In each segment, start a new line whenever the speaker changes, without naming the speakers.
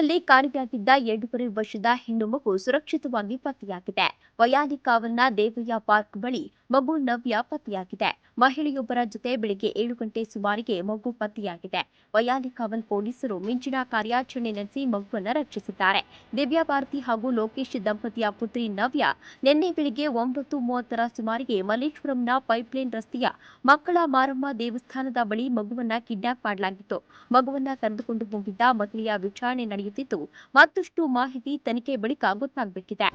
ಬೆಂಗಳೂರಿನಲ್ಲಿ ಕಾಣೆಯಾಗಿದ್ದ 2.5 ವರ್ಷದ ಹೆಣ್ಣು ಮಗು ಸುರಕ್ಷಿತವಾಗಿ ಪತ್ತೆಯಾಗಿದೆ. ವಯಾಲಿಕಾವಲ್ನ ದೇವಯ್ಯ ಪಾರ್ಕ್ ಬಳಿ ಮಗು ನವ್ಯ ಪತ್ತೆಯಾಗಿದೆ. ಮಹಿಳೆಯೊಬ್ಬರ ಜೊತೆ ಬೆಳಗ್ಗೆ 7 ಗಂಟೆ ಸುಮಾರಿಗೆ ಮಗು ಪತ್ತೆಯಾಗಿದೆ. ವಯಾಲಿಕಾವಲ್ ಪೊಲೀಸರು ಮಿಂಚಿನ ಕಾರ್ಯಾಚರಣೆ ನಡೆಸಿ ಮಗುವನ್ನು ರಕ್ಷಿಸಿದ್ದಾರೆ. ದಿವ್ಯಾ ಭಾರತಿ ಹಾಗೂ ಲೋಕೇಶ್ ದಂಪತಿಯ ಪುತ್ರಿ ನವ್ಯ ನಿನ್ನೆ ಬೆಳಗ್ಗೆ 9:30ರ ಸುಮಾರಿಗೆ ಮಲ್ಲೇಶ್ವರಂನ ಪೈಪ್ಲೈನ್ ರಸ್ತೆಯ ಮಕ್ಕಳ ಮಾರಮ್ಮ ದೇವಸ್ಥಾನದ ಬಳಿ ಮಗುವನ್ನ ಕಿಡ್ನಾಪ್ ಮಾಡಲಾಗಿತ್ತು. ಮಗುವನ್ನ ಕರೆದುಕೊಂಡು ಹೋಗಿದ್ದ ಮಹಿಳೆಯ ವಿಚಾರಣೆ ನಡೆಯುತ್ತಿದ್ದು, ಮತ್ತಷ್ಟು ಮಾಹಿತಿ ತನಿಖೆ ಬಳಿಕ ಗೊತ್ತಾಗಬೇಕಿದೆ.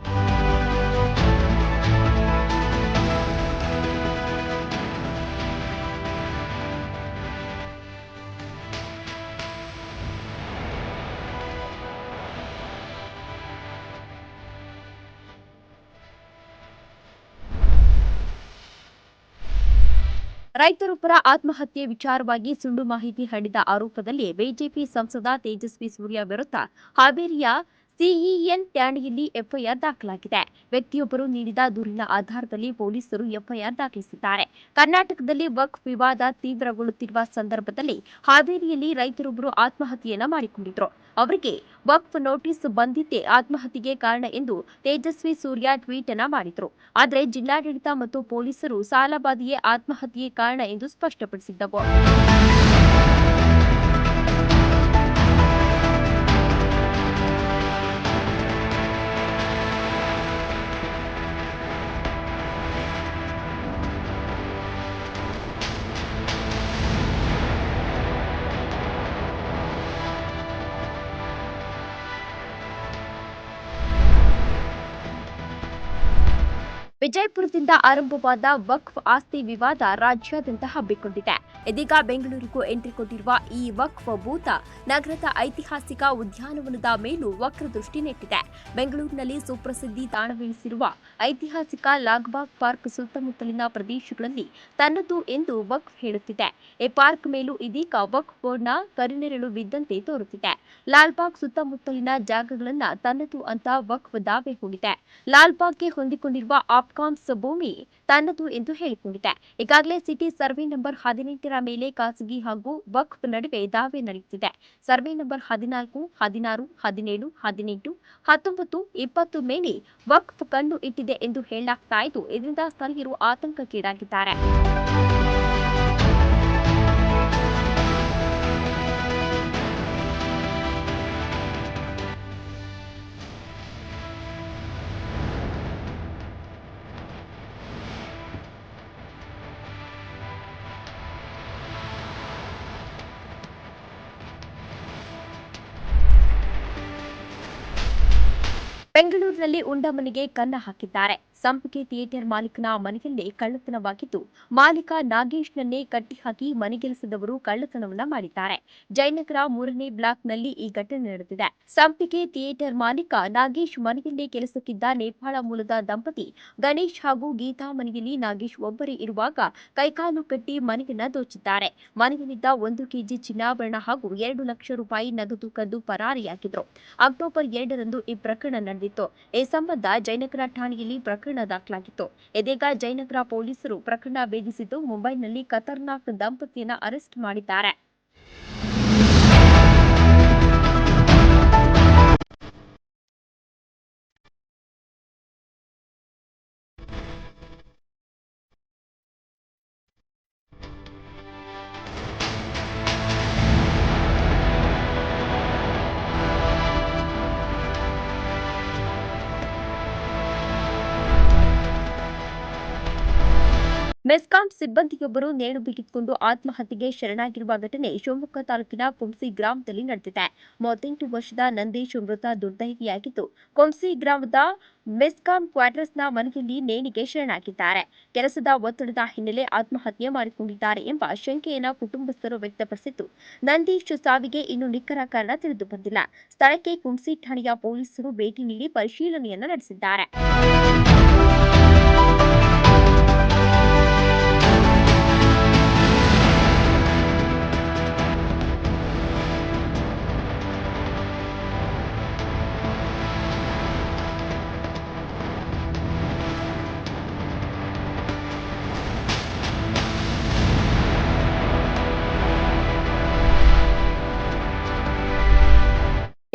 ರೈತರೊಬ್ಬರ ಆತ್ಮಹತ್ಯೆ ವಿಚಾರವಾಗಿ ಸುಳ್ಳು ಮಾಹಿತಿ ಹರಡಿದ ಆರೋಪದಲ್ಲಿ ಬಿಜೆಪಿ ಸಂಸದ ತೇಜಸ್ವಿ ಸೂರ್ಯ ವಿರುದ್ಧ ಹಾವೇರಿಯ ಸಿಇಎನ್ ಠಾಣೆಯಲ್ಲಿ ಎಫ್ಐಆರ್ ದಾಖಲಾಗಿದೆ. ವ್ಯಕ್ತಿಯೊಬ್ಬರು ನೀಡಿದ ದೂರಿನ ಆಧಾರದಲ್ಲಿ ಪೊಲೀಸರು ಎಫ್ಐಆರ್ ದಾಖಲಿಸಿದ್ದಾರೆ. ಕರ್ನಾಟಕದಲ್ಲಿ ವಕ್ಫ್ ವಿವಾದ ತೀವ್ರಗೊಳ್ಳುತ್ತಿರುವ ಸಂದರ್ಭದಲ್ಲಿ ಹಾವೇರಿಯಲ್ಲಿ ರೈತರೊಬ್ಬರು ಆತ್ಮಹತ್ಯೆಯನ್ನ ಮಾಡಿಕೊಂಡಿದ್ರು. ಅವರಿಗೆ ವಕ್ಫ್ ನೋಟಿಸ್ ಬಂದಿದ್ದೇ ಆತ್ಮಹತ್ಯೆಗೆ ಕಾರಣ ಎಂದು ತೇಜಸ್ವಿ ಸೂರ್ಯ ಟ್ವೀಟ್ ಅನ್ನ ಮಾಡಿದ್ರು. ಆದರೆ ಜಿಲ್ಲಾಡಳಿತ ಮತ್ತು ಪೊಲೀಸರು ಸಾಲಬಾಧೆಯೇ ಆತ್ಮಹತ್ಯೆಗೆ ಕಾರಣ ಎಂದು ಸ್ಪಷ್ಟಪಡಿಸಿದ್ದವು. ವಿಜಯಪುರದಿಂದ ಆರಂಭವಾದ ವಕ್ಫ್ ಆಸ್ತಿ ವಿವಾದ ರಾಜ್ಯಾದ್ಯಂತ ಹಬ್ಬಿಕೊಂಡಿದೆ. ಇದೀಗ ಬೆಂಗಳೂರಿಗೂ ಎಂಟ್ರಿ ಕೊಟ್ಟಿರುವ ಈ ವಕ್ಫ್ ಭೂತ ನಗರದ ಐತಿಹಾಸಿಕ ಉದ್ಯಾನವನದ ಮೇಲೂ ವಕ್ರದೃಷ್ಟಿ ನೆಟ್ಟಿದೆ. ಬೆಂಗಳೂರಿನಲ್ಲಿ ಸುಪ್ರಸಿದ್ಧಿ ತಾಣವೆನಿಸಿರುವ ಐತಿಹಾಸಿಕ ಲಾಲ್ಬಾಗ್ ಪಾರ್ಕ್ ಸುತ್ತಮುತ್ತಲಿನ ಪ್ರದೇಶಗಳಲ್ಲಿ ತನ್ನದು ಎಂದು ವಕ್ಫ್ ಹೇಳುತ್ತಿದೆ. ಈ ಪಾರ್ಕ್ ಮೇಲೂ ಇದೀಗ ವಕ್ಫ್ ಬೋರ್ಡ್ನ ಕರಿನೆರಳು ಬಿದ್ದಂತೆ ತೋರುತ್ತಿದೆ. ಲಾಲ್ಬಾಗ್ ಸುತ್ತಮುತ್ತಲಿನ ಜಾಗಗಳನ್ನ ತನ್ನದು ಅಂತ ವಕ್ಫ್ ದಾವೆ ಹೂಡಿದೆ. ಲಾಲ್ಬಾಗ್ಗೆ ಹೊಂದಿಕೊಂಡಿರುವ ಆಪ್ಕಾಮ್ಸ್ ಭೂಮಿ ತನ್ನದು ಎಂದು ಹೇಳಿಕೊಂಡಿದೆ. ಈಗಾಗಲೇ ಸಿಟಿ ಸರ್ವೆ ನಂಬರ್ 18ರ ಮೇಲೆ ಖಾಸಗಿ ಹಾಗೂ ವಕ್ಫ್ ನಡುವೆ ದಾವೆ ನಡೆಯುತ್ತಿದೆ. ಸರ್ವೆ ನಂಬರ್ 14, 16, 17, 18, 19, 20 ಮೇಲೆ ವಕ್ಫ್ ಕಣ್ಣು ಇಟ್ಟಿದೆ ಎಂದು ಹೇಳಲಾಗ್ತಾ ಇದ್ದು, ಇದರಿಂದ ಸ್ಥಳೀಯರು ಆತಂಕಕ್ಕೀಡಾಗಿದ್ದಾರೆ. ಬೆಂಗಳೂರಿನಲ್ಲಿ ಉಂಡ ಮನೆಗೆ ಕನ್ನ ಹಾಕಿದ್ದಾರೆ. ಸಂಪಿಗೆ ಥಿಯೇಟರ್ ಮಾಲೀಕನ ಮನೆಯಲ್ಲೇ ಕಳ್ಳತನವಾಗಿದ್ದು, ಮಾಲೀಕ ನಾಗೇಶ್ನನ್ನೇ ಕಟ್ಟಿಹಾಕಿ ಮನೆಗೆಲಸದವರು ಕಳ್ಳತನವನ್ನ ಮಾಡಿದ್ದಾರೆ. ಜಯನಗರ 3ನೇ ಬ್ಲಾಕ್ನಲ್ಲಿ ಈ ಘಟನೆ ನಡೆದಿದೆ. ಸಂಪಿಗೆ ಥಿಯೇಟರ್ ಮಾಲೀಕ ನಾಗೇಶ್ ಮನೆಯಲ್ಲೇ ಕೆಲಸಕ್ಕಿದ್ದ ನೇಪಾಳ ಮೂಲದ ದಂಪತಿ ಗಣೇಶ್ ಹಾಗೂ ಗೀತಾ ಮನೆಯಲ್ಲಿ ನಾಗೇಶ್ ಒಬ್ಬರೇ ಇರುವಾಗ ಕೈಕಾಲು ಕಟ್ಟಿ ಮನೆಯನ್ನ ದೋಚಿದ್ದಾರೆ. ಮನೆಯಲ್ಲಿದ್ದ 1 ಕೆಜಿ ಚಿನ್ನಾಭರಣ ಹಾಗೂ 2 ಲಕ್ಷ ರೂಪಾಯಿ ನಗದು ಕದ್ದು ಪರಾರಿಯಾಗಿದ್ರು. ಅಕ್ಟೋಬರ್ 2ರಂದು ಈ ಪ್ರಕರಣ ನಡೆದಿತ್ತು. ಈ ಸಂಬಂಧ ಜಯನಗರ ಠಾಣೆಯಲ್ಲಿ ಪ್ರಕರಣ ದಾಖಲಾಗಿತ್ತು. ಇದೀಗ ಜಯನಗರ ಪೊಲೀಸರು ಪ್ರಕರಣ ಭೇದಿಸಿದ್ದು, ಮುಂಬೈನಲ್ಲಿ ಖತರ್ನಾಕ್ ದಂಪತಿಯನ್ನ ಅರೆಸ್ಟ್ ಮಾಡಿದ್ದಾರೆ. ಮೆಸ್ಕಾಂ ಸಿಬ್ಬಂದಿಯೊಬ್ಬರು ನೇಣು ಬಿಗಿದುಕೊಂಡು ಆತ್ಮಹತ್ಯೆಗೆ ಶರಣಾಗಿರುವ ಘಟನೆ ಶಿವಮೊಗ್ಗ ತಾಲೂಕಿನ ಕುಂಸಿ ಗ್ರಾಮದಲ್ಲಿ ನಡೆದಿದೆ. 38 ವರ್ಷದ ನಂದೀಶ್ ಮೃತ ದುರ್ದೈವಿಯಾಗಿದ್ದು, ಕುಂಸಿ ಗ್ರಾಮದ ಮೆಸ್ಕಾಂ ಕ್ವಾರ್ಟರ್ಸ್ನ ಮನೆಯಲ್ಲಿ ನೇಣಿಗೆ ಶರಣಾಗಿದ್ದಾರೆ. ಕೆಲಸದ ಒತ್ತಡದ ಹಿನ್ನೆಲೆ ಆತ್ಮಹತ್ಯೆ ಮಾಡಿಕೊಂಡಿದ್ದಾರೆ ಎಂಬ ಶಂಕೆಯನ್ನು ಕುಟುಂಬಸ್ಥರು ವ್ಯಕ್ತಪಡಿಸಿದ್ದು, ನಂದೀಶ್ ಸಾವಿಗೆ ಇನ್ನೂ ನಿಖರ ಕಾರಣ ತಿಳಿದು ಬಂದಿಲ್ಲ. ಸ್ಥಳಕ್ಕೆ ಕುಂಸಿ ಠಾಣೆಯ ಪೊಲೀಸರು ಭೇಟಿ ನೀಡಿ ಪರಿಶೀಲನೆಯನ್ನು ನಡೆಸಿದ್ದಾರೆ.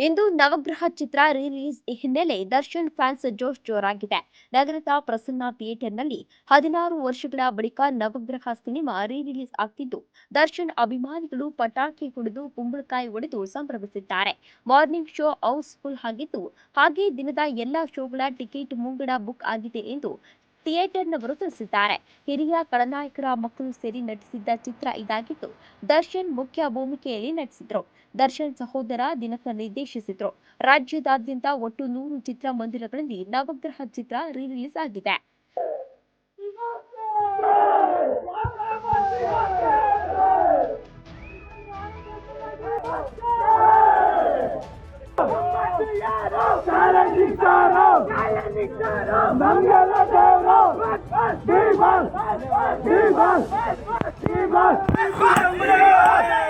ಇಂದು ನವಗ್ರಹ ಚಿತ್ರ ರಿಲೀಸ್ ಹಿನ್ನೆಲೆ ದರ್ಶನ್ ಫ್ಯಾನ್ಸ್ ಜೋರಾಗಿದೆ. ನಗರದ ಪ್ರಸನ್ನ ಥಿಯೇಟರ್ನಲ್ಲಿ 16 ವರ್ಷಗಳ ಬಳಿಕ ನವಗ್ರಹ ಸಿನಿಮಾ ರಿಲೀಸ್ ಆಗ್ತಿದ್ದು, ದರ್ಶನ್ ಅಭಿಮಾನಿಗಳು ಪಟಾಕಿ ಹೊಡೆದು ಕುಂಬಳಕಾಯಿ ಒಡೆದು ಸಂಭ್ರಮಿಸಿದ್ದಾರೆ. ಮಾರ್ನಿಂಗ್ ಶೋ ಹೌಸ್ಫುಲ್ ಆಗಿದ್ದು, ಹಾಗೆ ದಿನದ ಎಲ್ಲಾ ಶೋಗಳ ಟಿಕೆಟ್ ಮುಂಗಡ ಬುಕ್ ಆಗಿದೆ ಎಂದು ಥಿಯೇಟರ್ನವರು ತಿಳಿಸಿದ್ದಾರೆ. ಹಿರಿಯ ಖಳನಾಯಕರ ಮಕ್ಕಳು ಸೇರಿ ನಟಿಸಿದ್ದ ಚಿತ್ರ ಇದಾಗಿದ್ದು, ದರ್ಶನ್ ಮುಖ್ಯ ಭೂಮಿಕೆಯಲ್ಲಿ ನಟಿಸಿದ್ರು. ದರ್ಶನ್ ಸಹೋದರ ದಿನಕರ್ ನಿರ್ದೇಶಿಸಿದ್ರು. ರಾಜ್ಯದಾದ್ಯಂತ ಒಟ್ಟು 100 ಚಿತ್ರಮಂದಿರಗಳಲ್ಲಿ ನವಗ್ರಹ ಚಿತ್ರ ರಿಲೀಸ್ ಆಗಿದೆ.
Viva!